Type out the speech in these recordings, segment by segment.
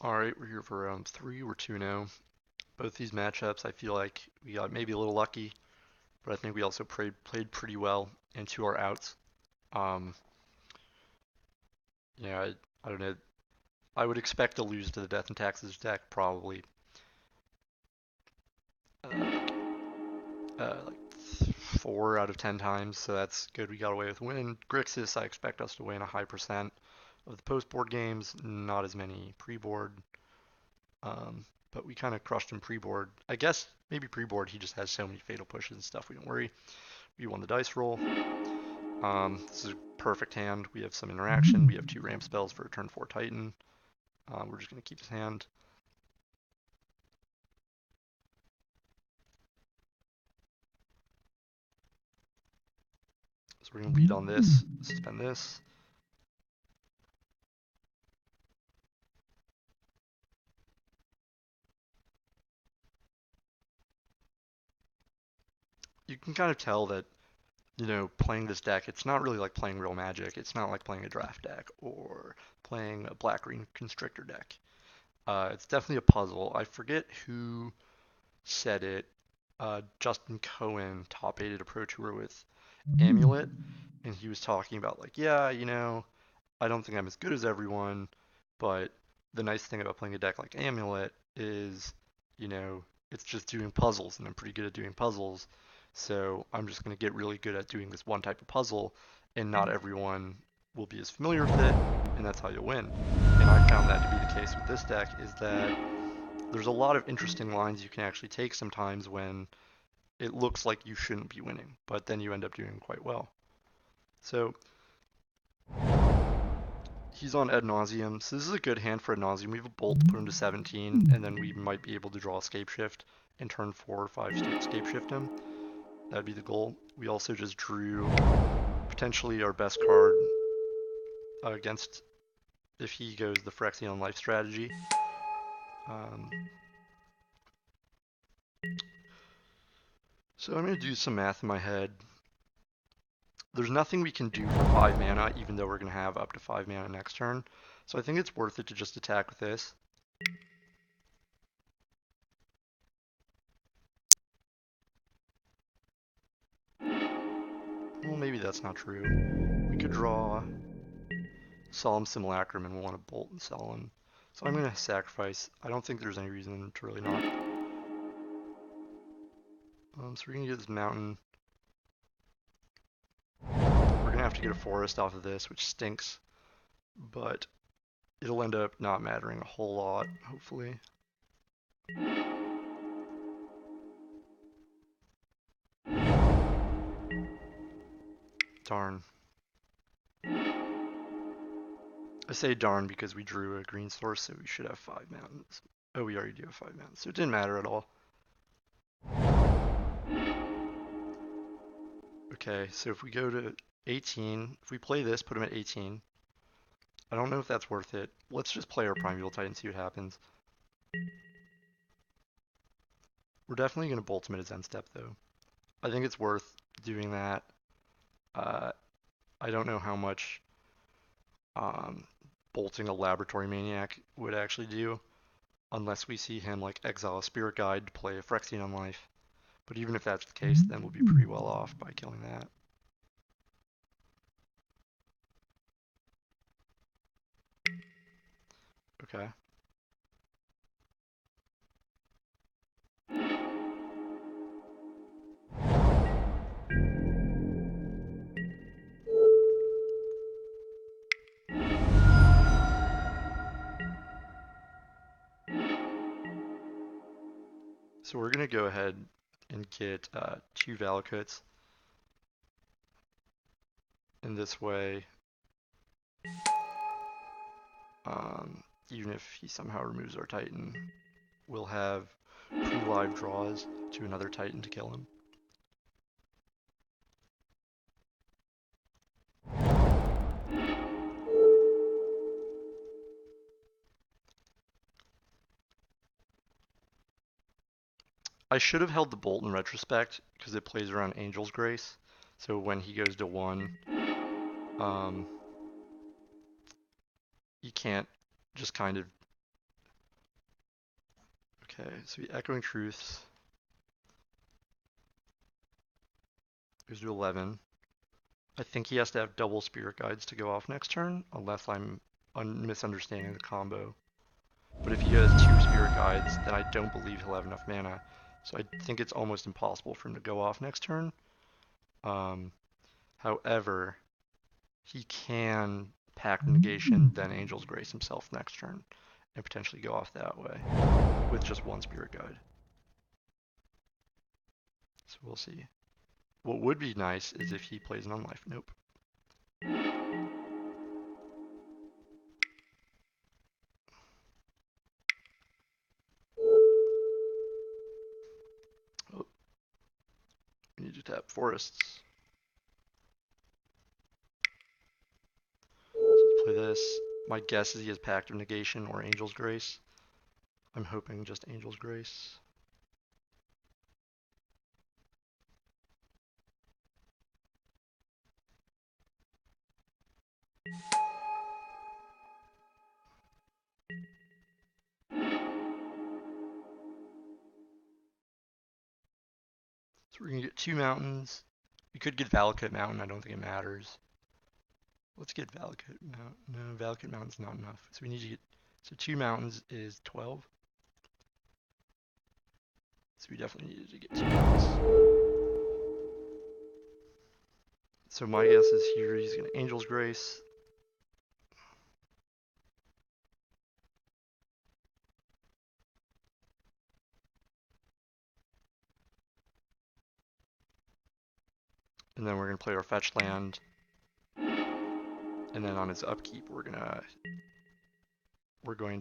Alright, we're here for round 3. We're 2-0. Both these matchups, I feel like we got maybe a little lucky, but I think we also played pretty well into our outs. Um, yeah, I don't know. I would expect to lose to the Death and Taxes deck probably. Like 4 out of 10 times, so that's good. We got away with a win. Grixis, I expect us to win a high percent of the post-board games, not as many pre-board. But we kind of crushed him pre-board. I guess maybe pre-board he just has so many fatal pushes and stuff. We don't worry. We won the dice roll. This is a perfect hand. We have some interaction. We have 2 ramp spells for a turn 4 Titan. We're just going to keep his hand. So we're going to lead on this, suspend this. You can kind of tell that, playing this deck, it's not really like playing real Magic. It's not like playing a draft deck or playing a black-green Constrictor deck. It's definitely a puzzle. I forget who said it. Justin Cohen, top 8 approach, who were with Amulet, and he was talking about like, yeah, I don't think I'm as good as everyone, but the nice thing about playing a deck like Amulet is, it's just doing puzzles, and I'm pretty good at doing puzzles. So I'm just going to get really good at doing this one type of puzzle, and not everyone will be as familiar with it, and that's how you'll win. And I found that to be the case with this deck, is that there's a lot of interesting lines you can actually take sometimes when it looks like you shouldn't be winning, but then you end up doing quite well. So he's on Ad Nauseam, so this is a good hand for Ad Nauseam. We have a Bolt to put him to 17, and then we might be able to draw Scape Shift and turn 4 or 5 Scape Shift him. That'd be the goal. We also just drew potentially our best card against if he goes the Phyrexian Life strategy. So I'm going to do some math in my head. There's nothing we can do for 5 mana, even though we're going to have up to 5 mana next turn. So I think it's worth it to just attack with this. Well, maybe that's not true. We could draw Solemn Simulacrum and we'll want to bolt and Solemn. So I'm going to sacrifice. I don't think there's any reason to really not. So we're going to get this mountain. We're going to have to get a forest off of this, which stinks. But it'll end up not mattering a whole lot, hopefully. Darn. I say darn because we drew a green source, so we should have 5 mountains. Oh, we already do have 5 mountains, so it didn't matter at all. Okay, so if we go to 18, if we play this, put him at 18. I don't know if that's worth it. Let's just play our Primeval Titan and see what happens. We're definitely going to bolt him at his end step, though. I think it's worth doing that. I don't know how much bolting a Laboratory Maniac would actually do, unless we see him like exile a Spirit Guide to play a Phyrexian Life. But even if that's the case, then we'll be pretty well off by killing that. Okay. So we're going to go ahead and get 2 Valakuts. In this way, even if he somehow removes our Titan, we'll have pre-live draws to another Titan to kill him. I should have held the Bolt in retrospect because it plays around Angel's Grace. So when he goes to 1, you can't just kind of Okay, so he Echoing Truths goes to 11. I think he has to have double Spirit Guides to go off next turn, unless I'm misunderstanding the combo. But if he has 2 Spirit Guides, then I don't believe he'll have enough mana. So I think it's almost impossible for him to go off next turn. However, he can Pact Negation, then Angel's Grace himself next turn, and potentially go off that way with just 1 Spirit Guide. So we'll see. What would be nice is if he plays an Unlife. Nope. Oh, we need to tap Forests. So let's play this. My guess is he has Pact of Negation or Angel's Grace. I'm hoping just Angel's Grace. So we're gonna get 2 mountains. We could get Valakut Mountain, I don't think it matters. Let's get Valakut Mountain. No, Valakut Mountain's not enough. So we need to get, so 2 mountains is 12. So we definitely needed to get 2 mountains. So my guess is here he's gonna Angel's Grace. And then we're gonna play our fetch land. And then on his upkeep, we're going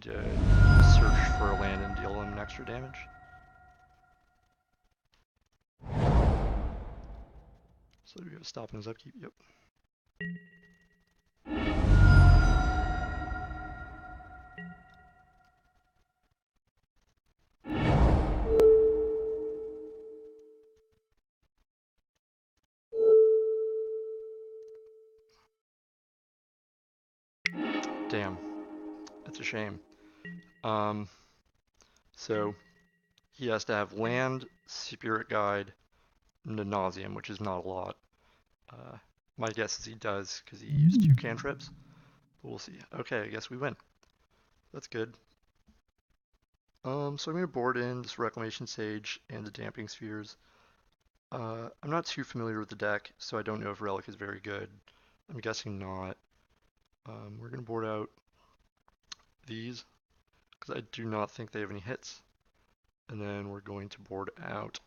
to search for a land and deal him extra damage. So we have a stop in his upkeep. Yep. Damn, that's a shame. So he has to have land, Spirit Guide, and ad nauseam, which is not a lot. My guess is he does because he used 2 cantrips, but we'll see. Okay, I guess we win. That's good. So I'm gonna board in this Reclamation Sage and the Damping Spheres. I'm not too familiar with the deck, so I don't know if Relic is very good. I'm guessing not. We're gonna board out these because I do not think they have any hits. And then we're going to board out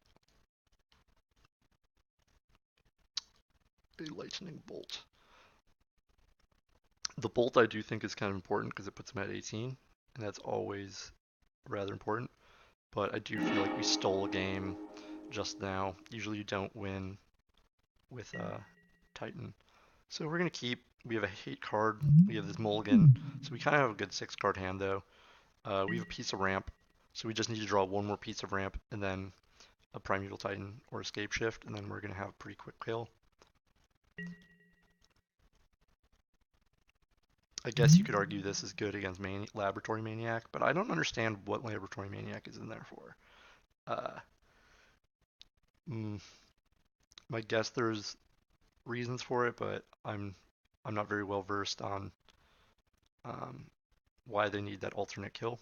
a Lightning Bolt. The Bolt I do think is kind of important because it puts him at 18, and that's always rather important. But I do feel like we stole a game just now. Usually you don't win with Titan. So we're going to keep. We have a hate card. We have this Mulligan. So we kind of have a good 6-card hand though. We have a piece of ramp. So we just need to draw 1 more piece of ramp and then a Primeval Titan or Escape Shift, and then we're going to have a pretty quick kill. I guess you could argue this is good against Laboratory Maniac, but I don't understand what Laboratory Maniac is in there for. My guess there's reasons for it, but I'm not very well versed on why they need that alternate kill.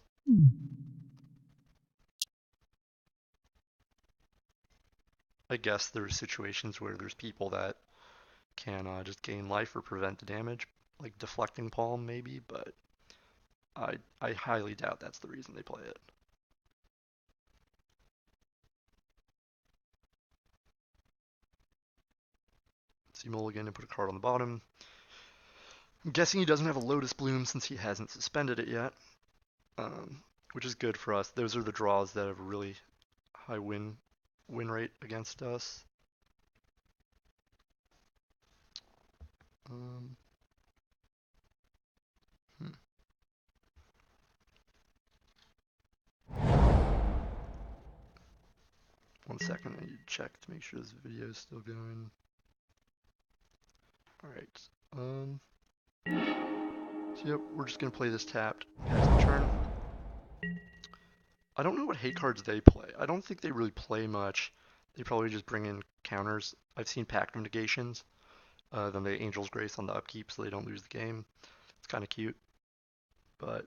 I guess there's situations where there's people that can just gain life or prevent the damage, like Deflecting Palm maybe, but I highly doubt that's the reason they play it. See Mulligan and put a card on the bottom. I'm guessing he doesn't have a Lotus Bloom since he hasn't suspended it yet, which is good for us. Those are the draws that have a really high win rate against us. One second, I need to check to make sure this video is still going. Alright, so yep, we're just gonna play this tapped, pass the turn. I don't know what hate cards they play. I don't think they really play much. They probably just bring in counters. I've seen Pact of Negations. Then they Angel's Grace on the upkeep so they don't lose the game. It's kind of cute, but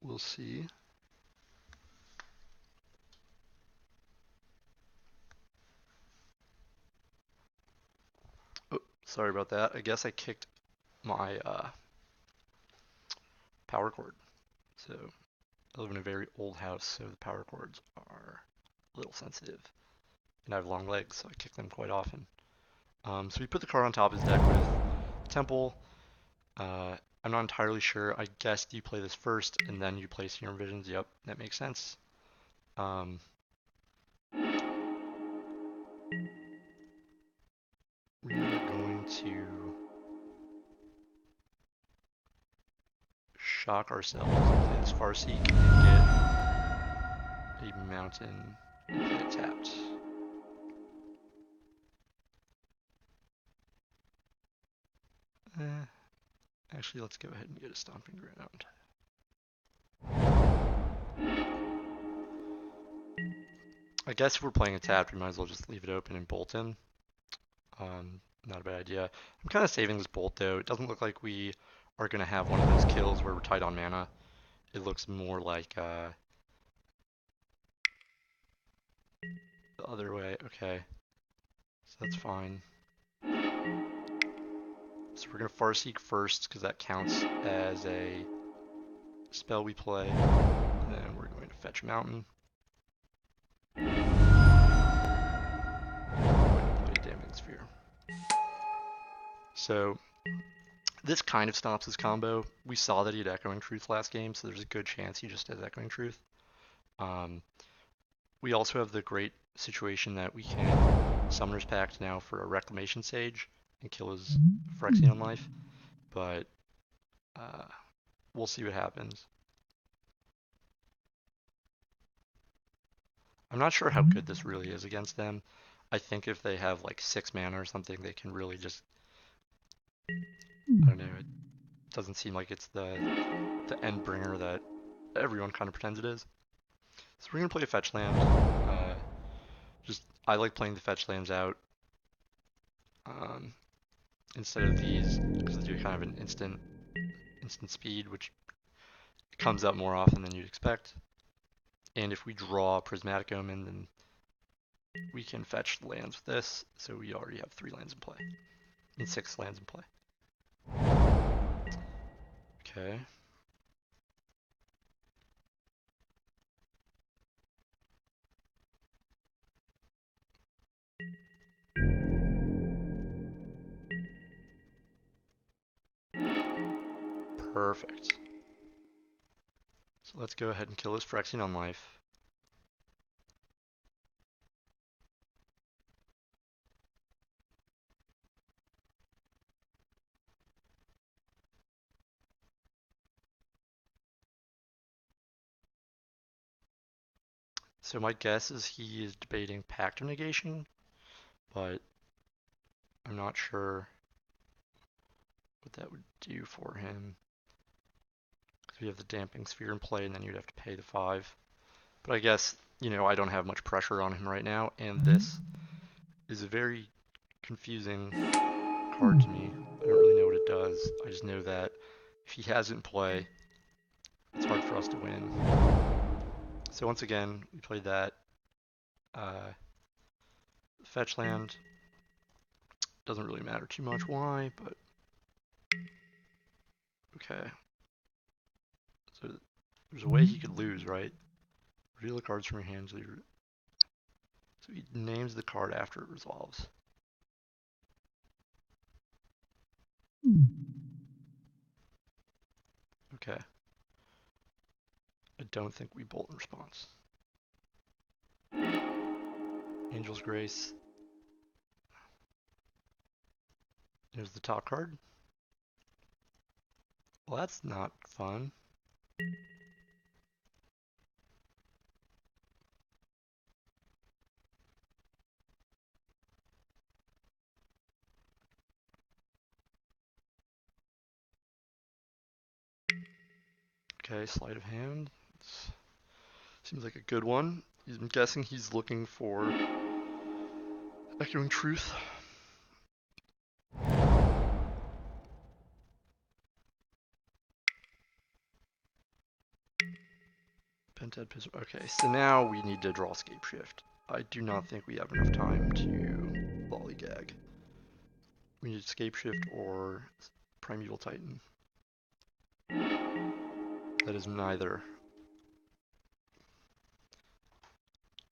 we'll see. Oh, sorry about that. I guess I kicked my power cord. So I live in a very old house, so the power cords are a little sensitive. And I have long legs, so I kick them quite often. So we put the card on top of his deck with Temple. I'm not entirely sure. I guess you play this first, and then you play Serum Visions. Yep, that makes sense. We are going to shock ourselves and play this Farseek and get a mountain and play it tapped. Actually, let's go ahead and get a Stomping Ground. I guess if we're playing a tapped, we might as well just leave it open and bolt in. Not a bad idea. I'm kind of saving this bolt though. It doesn't look like we are going to have one of those kills where we're tight on mana. It looks more like the other way. Okay, so that's fine. So we're going to Farseek first because that counts as a spell we play. And then we're going to fetch Mountain. We're going to play Damning Sphere. So this kind of stops his combo. We saw that he had Echoing Truth last game, so there's a good chance he just has Echoing Truth. We also have the great situation that we can Summoner's Pact now for a Reclamation Sage and kill his Phyrexian life, but we'll see what happens. I'm not sure how good this really is against them. I think if they have like 6 mana or something, they can really just, I don't know, it doesn't seem like it's the end bringer that everyone kind of pretends it is. So we're going to play a fetch land. I like playing the fetch lands out instead of these because they do kind of an instant speed, which comes up more often than you'd expect. And if we draw Prismatic Omen, then we can fetch lands with this, so we already have 3 lands in play. And 6 lands in play. Okay. Perfect. So let's go ahead and kill this Phyrexian on life. So my guess is he is debating Pact of Negation, but I'm not sure what that would do for him. Because we have the Damping Sphere in play, and then you'd have to pay the 5. But I guess, you know, I don't have much pressure on him right now, and this is a very confusing card to me. I don't really know what it does. I just know that if he has it in play, it's hard for us to win. So once again, we played that fetch land. Doesn't really matter too much why, but okay. So there's a way he could lose, right? Reveal the cards from your hands. So he names the card after it resolves. Okay. I don't think we bolt in response. Angel's Grace. There's the top card. Well, that's not fun. Okay, sleight of hand. Seems like a good one. I'm guessing he's looking for Echoing Truth. Punted. Okay, so now we need to draw Scape Shift. I do not think we have enough time to lollygag. We need Scape Shift or Primeval Titan. That is neither.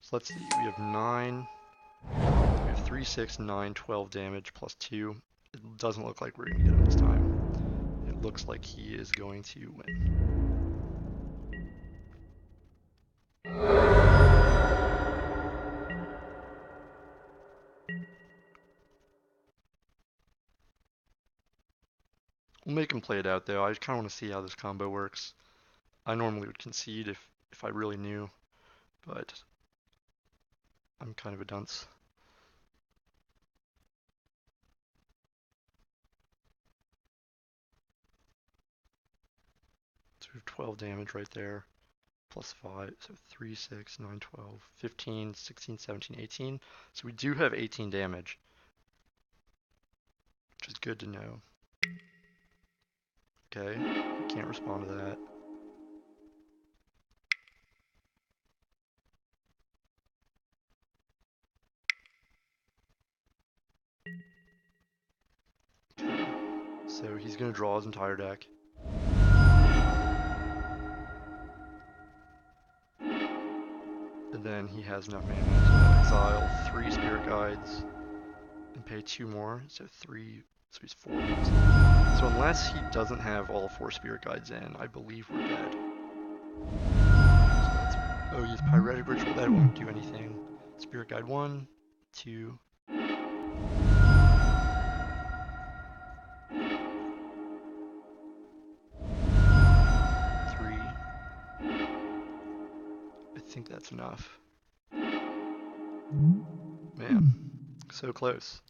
So let's see, we have 9, we have 3, 6, 9, 12 damage plus 2. It doesn't look like we're going to get him this time. It looks like he is going to win. We'll make him play it out though. I kind of want to see how this combo works. I normally would concede if I really knew, but I'm kind of a dunce. So we have 12 damage right there, plus 5, so 3, 6, 9, 12, 15, 16, 17, 18. So we do have 18 damage, which is good to know. Okay, can't respond to that. Okay, so he's going to draw his entire deck. And then he has enough mana to exile 3 Spirit Guides and pay 2 more, so 3, so he's 4. So unless he doesn't have all 4 Spirit Guides in, I believe we're dead. So oh, he's Pyretic Ritual, that won't do anything. Spirit Guide 1, 2. 3. I think that's enough. Man, so close.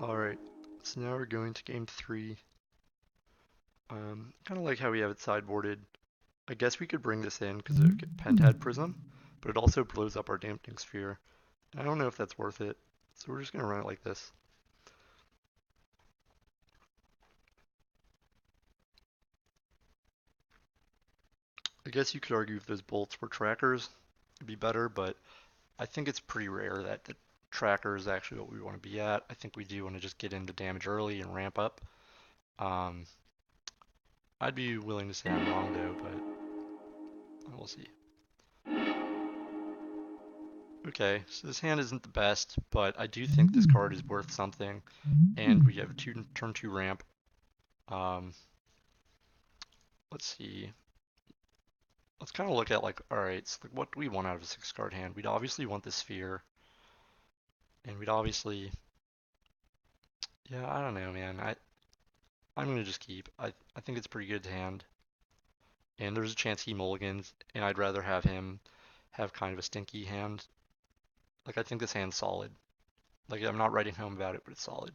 Alright, so now we're going to game 3. Kind of like how we have it sideboarded. I guess we could bring this in because it could Pentad Prism, but it also blows up our Dampening Sphere. I don't know if that's worth it, so we're just going to run it like this. I guess you could argue if those bolts were trackers, it'd be better, but I think it's pretty rare that the tracker is actually what we want to be at. I think we do want to just get into damage early and ramp up. I'd be willing to say I'm wrong though, but we'll see. Okay, so this hand isn't the best, but I do think this card is worth something, and we have a turn 2 ramp. Let's see. Let's kind of look at like, alright, so like what do we want out of a 6-card hand? We'd obviously want the sphere, and we'd obviously, yeah, I don't know, man. I'm gonna just keep. I think it's a pretty good hand, and there's a chance he mulligans, and I'd rather have him have kind of a stinky hand. Like, I think this hand's solid. Like, I'm not writing home about it, but it's solid.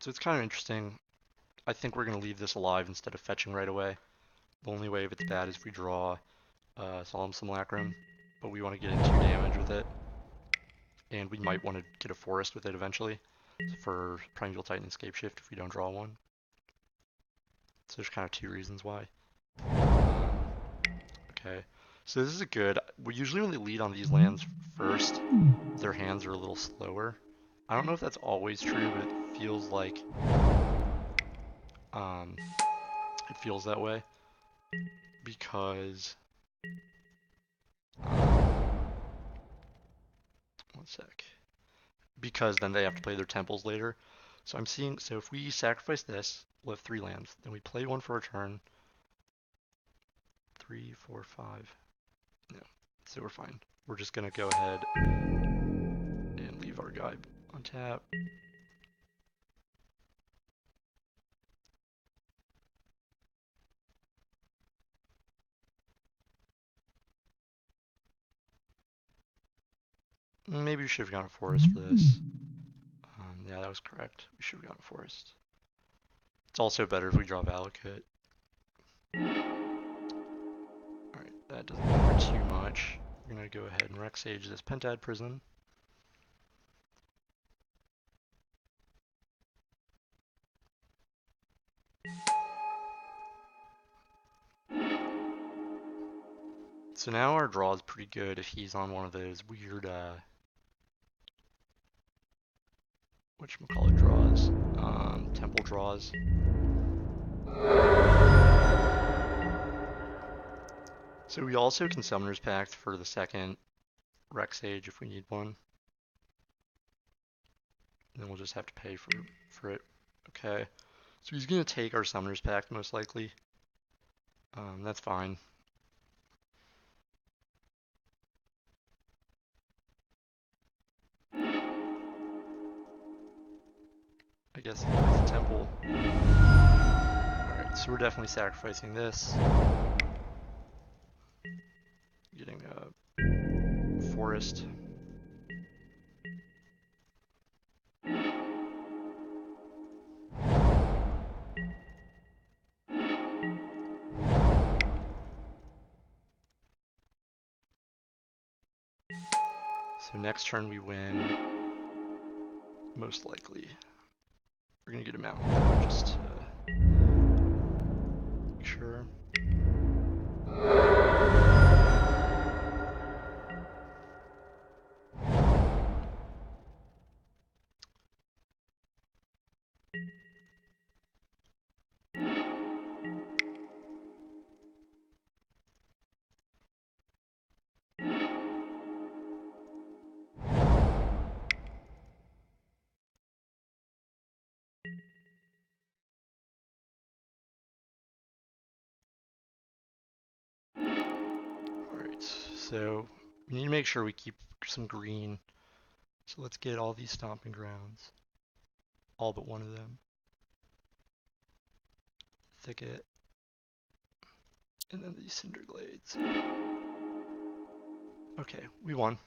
So it's kind of interesting. I think we're going to leave this alive instead of fetching right away. The only way if it's bad is if we draw Solemn Simulacrum, but we want to get in 2 damage with it. And we might want to get a forest with it eventually for Primeval Titan Escape Shift if we don't draw one. So there's kind of 2 reasons why. Okay, so this is a good. We usually only lead on these lands first. Their hands are a little slower. I don't know if that's always true, but it feels like it feels that way because one sec. Because then they have to play their temples later. So I'm seeing, so if we sacrifice this, we'll have 3 lands. Then we play 1 for a turn. 3, 4, 5. No, so we're fine. We're just gonna go ahead and leave our guy on tap. Maybe we should have gone a forest for this. Yeah, that was correct. We should have gone a forest. It's also better if we draw Valakut. Alright, that doesn't matter too much. We're gonna go ahead and Rex Age this Pentad Prison. So now our draw is pretty good if he's on one of those weird, whatchamacallit draws, temple draws. So we also can Summoner's Pact for the second Rex Age if we need one. And then we'll just have to pay for it. Okay. So he's gonna take our Summoner's Pact most likely. That's fine. I guess he has a temple. Alright, so we're definitely sacrificing this. Getting a forest. So next turn we win, most likely. We're gonna get a mountain though, just to make sure. Alright, so we need to make sure we keep some green. So let's get all these stomping grounds. All but one of them. Thicket. And then these cinder glades. Okay, we won.